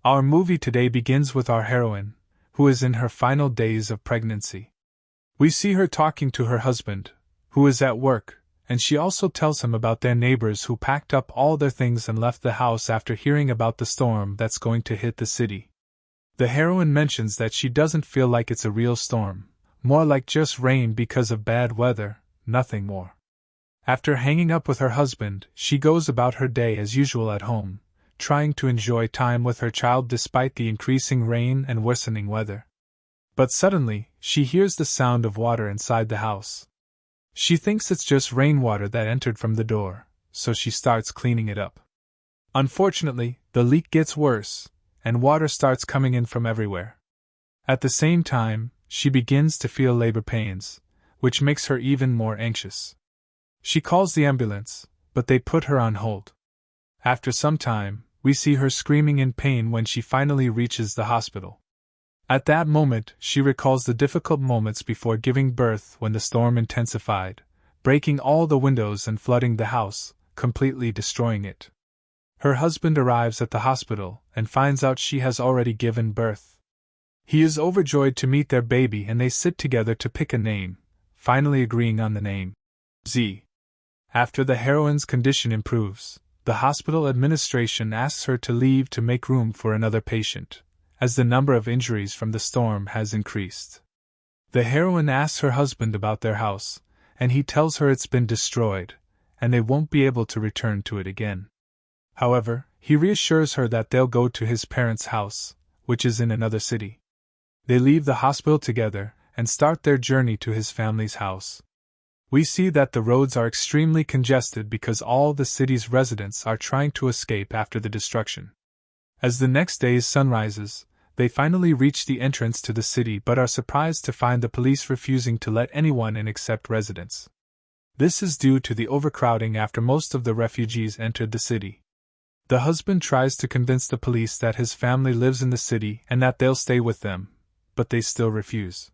Our movie today begins with our heroine, who is in her final days of pregnancy. We see her talking to her husband, who is at work, and she also tells him about their neighbors who packed up all their things and left the house after hearing about the storm that's going to hit the city. The heroine mentions that she doesn't feel like it's a real storm, more like just rain because of bad weather, nothing more. After hanging up with her husband, she goes about her day as usual at home, trying to enjoy time with her child despite the increasing rain and worsening weather. But suddenly, she hears the sound of water inside the house. She thinks it's just rainwater that entered from the door, so she starts cleaning it up. Unfortunately, the leak gets worse, and water starts coming in from everywhere. At the same time, she begins to feel labor pains, which makes her even more anxious. She calls the ambulance, but they put her on hold. After some time, we see her screaming in pain when she finally reaches the hospital. At that moment, she recalls the difficult moments before giving birth when the storm intensified, breaking all the windows and flooding the house, completely destroying it. Her husband arrives at the hospital and finds out she has already given birth. He is overjoyed to meet their baby and they sit together to pick a name, finally agreeing on the name Z. After the heroine's condition improves, the hospital administration asks her to leave to make room for another patient, as the number of injuries from the storm has increased. The heroine asks her husband about their house, and he tells her it's been destroyed, and they won't be able to return to it again. However, he reassures her that they'll go to his parents' house, which is in another city. They leave the hospital together and start their journey to his family's house. We see that the roads are extremely congested because all the city's residents are trying to escape after the destruction. As the next day's sun rises, they finally reach the entrance to the city but are surprised to find the police refusing to let anyone in except residents. This is due to the overcrowding after most of the refugees entered the city. The husband tries to convince the police that his family lives in the city and that they'll stay with them, but they still refuse.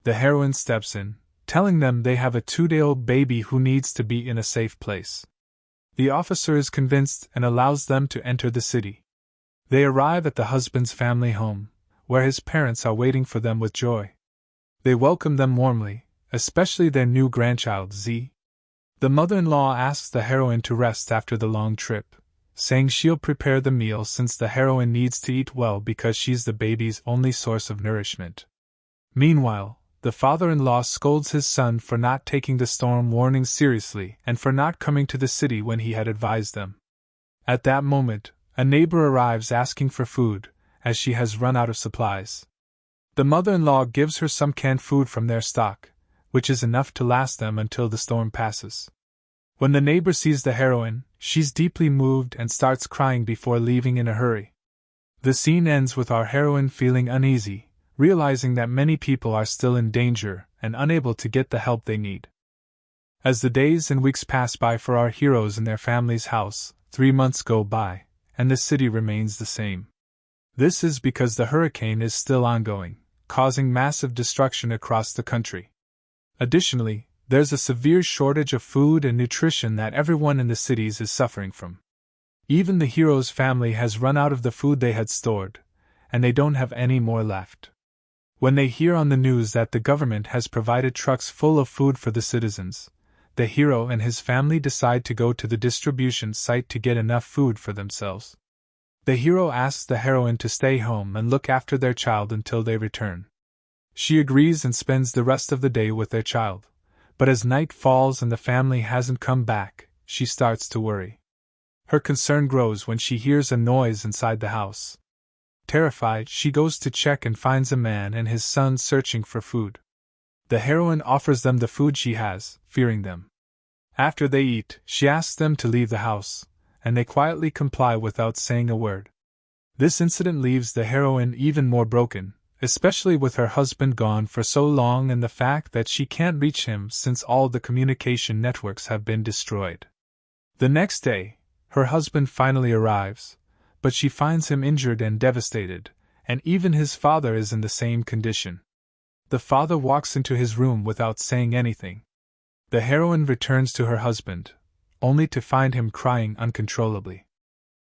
The heroine steps in, telling them they have a 2-day-old baby who needs to be in a safe place. The officer is convinced and allows them to enter the city. They arrive at the husband's family home, where his parents are waiting for them with joy. They welcome them warmly, especially their new grandchild Z. The mother-in-law asks the heroine to rest after the long trip, saying she'll prepare the meal since the heroine needs to eat well because she's the baby's only source of nourishment. Meanwhile, the father-in-law scolds his son for not taking the storm warning seriously and for not coming to the city when he had advised them. At that moment, a neighbor arrives asking for food, as she has run out of supplies. The mother-in-law gives her some canned food from their stock, which is enough to last them until the storm passes. When the neighbor sees the heroine, she's deeply moved and starts crying before leaving in a hurry. The scene ends with our heroine feeling uneasy, realizing that many people are still in danger and unable to get the help they need. As the days and weeks pass by for our heroes in their family's house, 3 months go by, and the city remains the same. This is because the hurricane is still ongoing, causing massive destruction across the country. Additionally, there's a severe shortage of food and nutrition that everyone in the cities is suffering from. Even the hero's family has run out of the food they had stored, and they don't have any more left. When they hear on the news that the government has provided trucks full of food for the citizens, the hero and his family decide to go to the distribution site to get enough food for themselves. The hero asks the heroine to stay home and look after their child until they return. She agrees and spends the rest of the day with their child, but as night falls and the family hasn't come back, she starts to worry. Her concern grows when she hears a noise inside the house. Terrified, she goes to check and finds a man and his son searching for food. The heroine offers them the food she has, fearing them. After they eat, she asks them to leave the house, and they quietly comply without saying a word. This incident leaves the heroine even more broken, especially with her husband gone for so long and the fact that she can't reach him since all the communication networks have been destroyed. The next day, her husband finally arrives, but she finds him injured and devastated, and even his father is in the same condition. The father walks into his room without saying anything. The heroine returns to her husband, only to find him crying uncontrollably.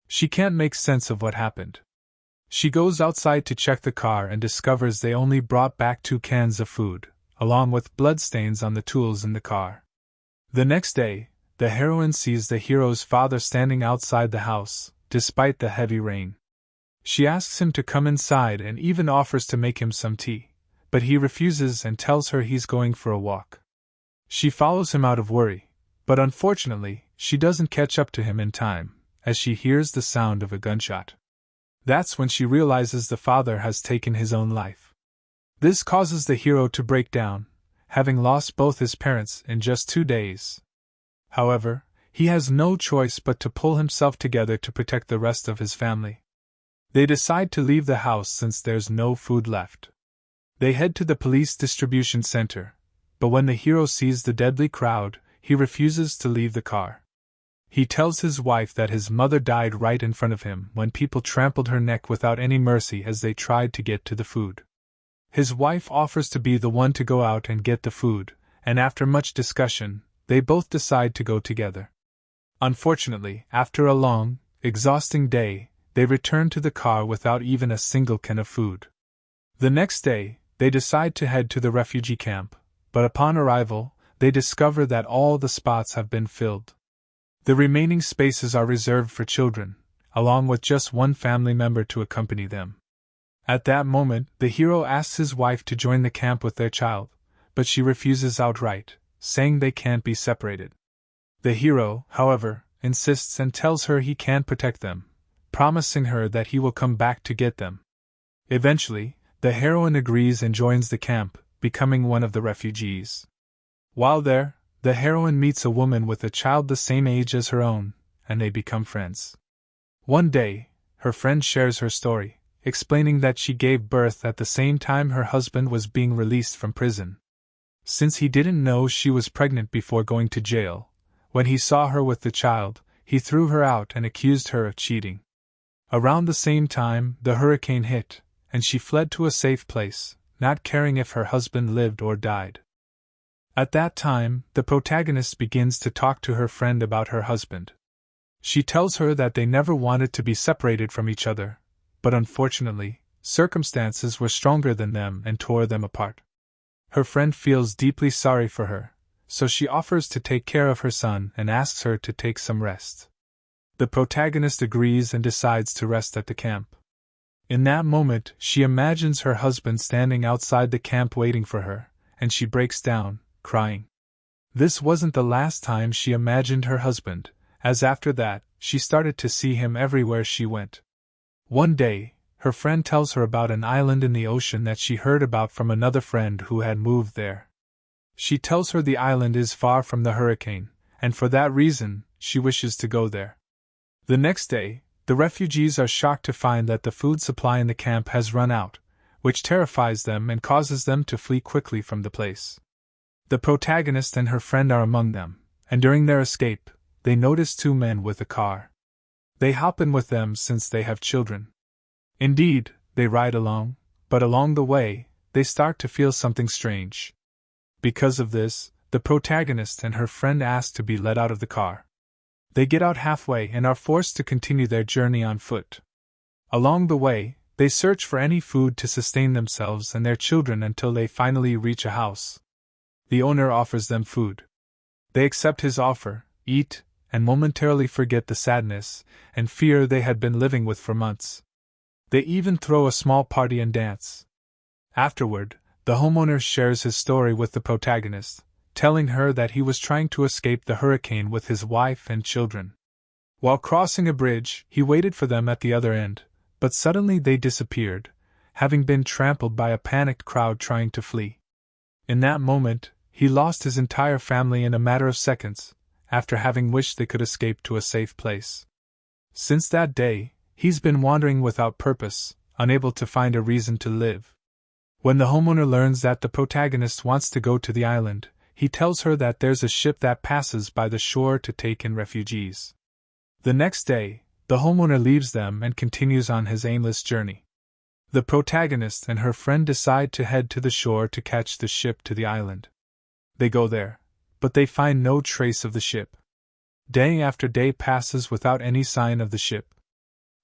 She can't make sense of what happened. She goes outside to check the car and discovers they only brought back 2 cans of food, along with bloodstains on the tools in the car. The next day, the heroine sees the hero's father standing outside the house, despite the heavy rain. She asks him to come inside and even offers to make him some tea, but he refuses and tells her he's going for a walk. She follows him out of worry, but unfortunately, she doesn't catch up to him in time, as she hears the sound of a gunshot. That's when she realizes the father has taken his own life. This causes the hero to break down, having lost both his parents in just 2 days. However, he has no choice but to pull himself together to protect the rest of his family. They decide to leave the house since there's no food left. They head to the police distribution center, but when the hero sees the deadly crowd, he refuses to leave the car. He tells his wife that his mother died right in front of him when people trampled her neck without any mercy as they tried to get to the food. His wife offers to be the one to go out and get the food, and after much discussion, they both decide to go together. Unfortunately, after a long, exhausting day, they return to the car without even a single can of food. The next day, they decide to head to the refugee camp, but upon arrival, they discover that all the spots have been filled. The remaining spaces are reserved for children, along with just one family member to accompany them. At that moment, the hero asks his wife to join the camp with their child, but she refuses outright, saying they can't be separated. The hero, however, insists and tells her he can protect them, promising her that he will come back to get them. Eventually, the heroine agrees and joins the camp, becoming one of the refugees. While there, the heroine meets a woman with a child the same age as her own, and they become friends. One day, her friend shares her story, explaining that she gave birth at the same time her husband was being released from prison. Since he didn't know she was pregnant before going to jail, when he saw her with the child, he threw her out and accused her of cheating. Around the same time, the hurricane hit, and she fled to a safe place, not caring if her husband lived or died. At that time, the protagonist begins to talk to her friend about her husband. She tells her that they never wanted to be separated from each other, but unfortunately, circumstances were stronger than them and tore them apart. Her friend feels deeply sorry for her, so she offers to take care of her son and asks her to take some rest. The protagonist agrees and decides to rest at the camp. In that moment, she imagines her husband standing outside the camp waiting for her, and she breaks down, crying. This wasn't the last time she imagined her husband, as after that, she started to see him everywhere she went. One day, her friend tells her about an island in the ocean that she heard about from another friend who had moved there. She tells her the island is far from the hurricane, and for that reason, she wishes to go there. The next day, the refugees are shocked to find that the food supply in the camp has run out, which terrifies them and causes them to flee quickly from the place. The protagonist and her friend are among them, and during their escape, they notice 2 men with a car. They hop in with them since they have children. Indeed, they ride along, but along the way, they start to feel something strange. Because of this, the protagonist and her friend ask to be let out of the car. They get out halfway and are forced to continue their journey on foot. Along the way, they search for any food to sustain themselves and their children until they finally reach a house. The owner offers them food. They accept his offer, eat, and momentarily forget the sadness and fear they had been living with for months. They even throw a small party and dance. Afterward, the homeowner shares his story with the protagonist, telling her that he was trying to escape the hurricane with his wife and children. While crossing a bridge, he waited for them at the other end, but suddenly they disappeared, having been trampled by a panicked crowd trying to flee. In that moment, he lost his entire family in a matter of seconds, after having wished they could escape to a safe place. Since that day, he's been wandering without purpose, unable to find a reason to live. When the homeowner learns that the protagonist wants to go to the island, he tells her that there's a ship that passes by the shore to take in refugees. The next day, the homeowner leaves them and continues on his aimless journey. The protagonist and her friend decide to head to the shore to catch the ship to the island. They go there, but they find no trace of the ship. Day after day passes without any sign of the ship.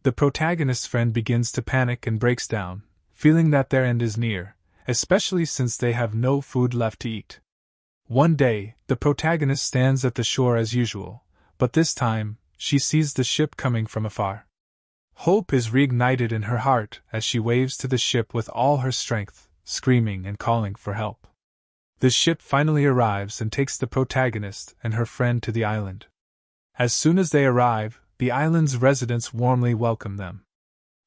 The protagonist's friend begins to panic and breaks down, feeling that their end is near, especially since they have no food left to eat. One day, the protagonist stands at the shore as usual, but this time, she sees the ship coming from afar. Hope is reignited in her heart as she waves to the ship with all her strength, screaming and calling for help. The ship finally arrives and takes the protagonist and her friend to the island. As soon as they arrive, the island's residents warmly welcome them.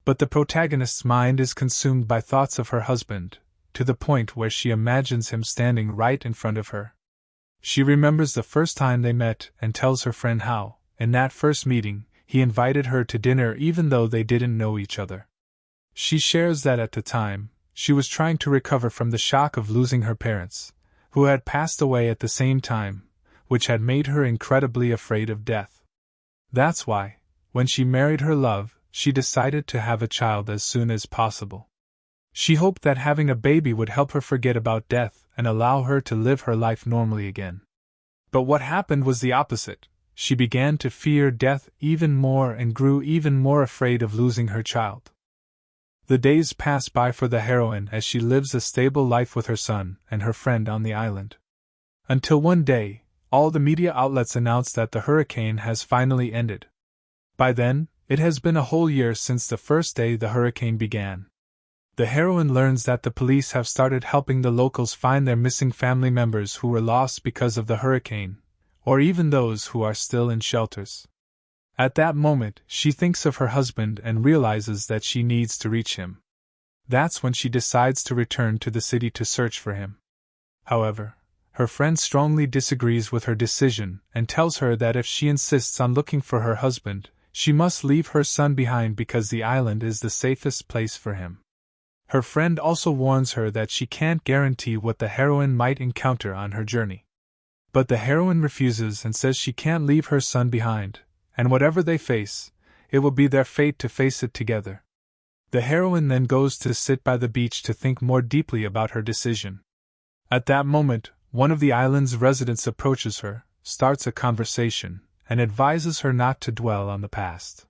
But the protagonist's mind is consumed by thoughts of her husband, to the point where she imagines him standing right in front of her. She remembers the first time they met and tells her friend how, in that first meeting, he invited her to dinner even though they didn't know each other. She shares that at the time, she was trying to recover from the shock of losing her parents, who had passed away at the same time, which had made her incredibly afraid of death. That's why, when she married her love, she decided to have a child as soon as possible. She hoped that having a baby would help her forget about death and allow her to live her life normally again. But what happened was the opposite. She began to fear death even more and grew even more afraid of losing her child. The days pass by for the heroine as she lives a stable life with her son and her friend on the island. Until one day, all the media outlets announce that the hurricane has finally ended. By then, it has been a whole year since the first day the hurricane began. The heroine learns that the police have started helping the locals find their missing family members who were lost because of the hurricane, or even those who are still in shelters. At that moment, she thinks of her husband and realizes that she needs to reach him. That's when she decides to return to the city to search for him. However, her friend strongly disagrees with her decision and tells her that if she insists on looking for her husband, she must leave her son behind because the island is the safest place for him. Her friend also warns her that she can't guarantee what the heroine might encounter on her journey. But the heroine refuses and says she can't leave her son behind, and whatever they face, it will be their fate to face it together. The heroine then goes to sit by the beach to think more deeply about her decision. At that moment, one of the island's residents approaches her, starts a conversation, and advises her not to dwell on the past.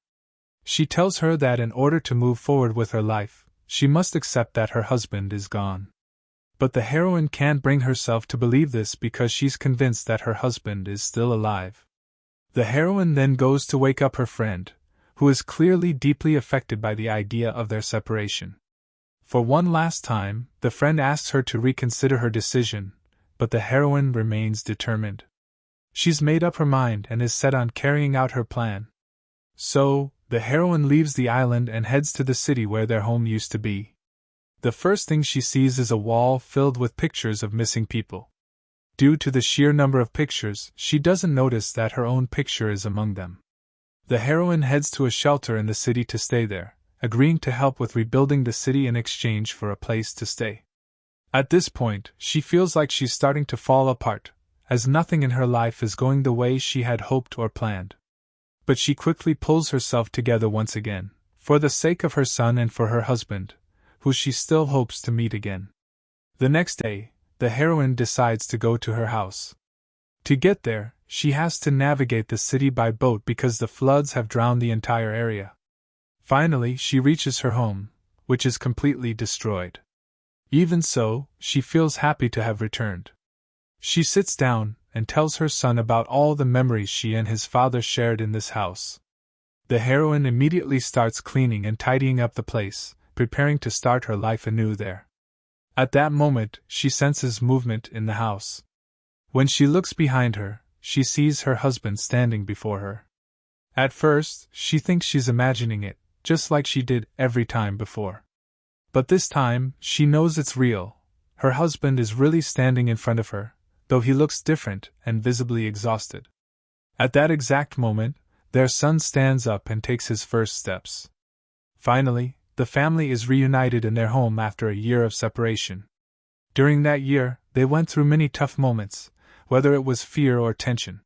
She tells her that in order to move forward with her life, she must accept that her husband is gone. But the heroine can't bring herself to believe this because she's convinced that her husband is still alive. The heroine then goes to wake up her friend, who is clearly deeply affected by the idea of their separation. For one last time, the friend asks her to reconsider her decision, but the heroine remains determined. She's made up her mind and is set on carrying out her plan. So, the heroine leaves the island and heads to the city where their home used to be. The first thing she sees is a wall filled with pictures of missing people. Due to the sheer number of pictures, she doesn't notice that her own picture is among them. The heroine heads to a shelter in the city to stay there, agreeing to help with rebuilding the city in exchange for a place to stay. At this point, she feels like she's starting to fall apart, as nothing in her life is going the way she had hoped or planned. But she quickly pulls herself together once again, for the sake of her son and for her husband, who she still hopes to meet again. The next day, the heroine decides to go to her house. To get there, she has to navigate the city by boat because the floods have drowned the entire area. Finally, she reaches her home, which is completely destroyed. Even so, she feels happy to have returned. She sits down and tells her son about all the memories she and his father shared in this house. The heroine immediately starts cleaning and tidying up the place, preparing to start her life anew there. At that moment, she senses movement in the house. When she looks behind her, she sees her husband standing before her. At first, she thinks she's imagining it, just like she did every time before. But this time, she knows it's real. Her husband is really standing in front of her, though he looks different and visibly exhausted. At that exact moment, their son stands up and takes his first steps. Finally, the family is reunited in their home after a year of separation. During that year, they went through many tough moments, whether it was fear or tension.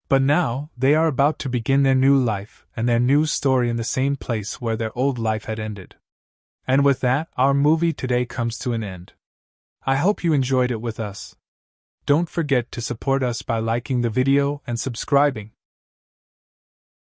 But now, they are about to begin their new life and their new story in the same place where their old life had ended. And with that, our movie today comes to an end. I hope you enjoyed it with us. Don't forget to support us by liking the video and subscribing.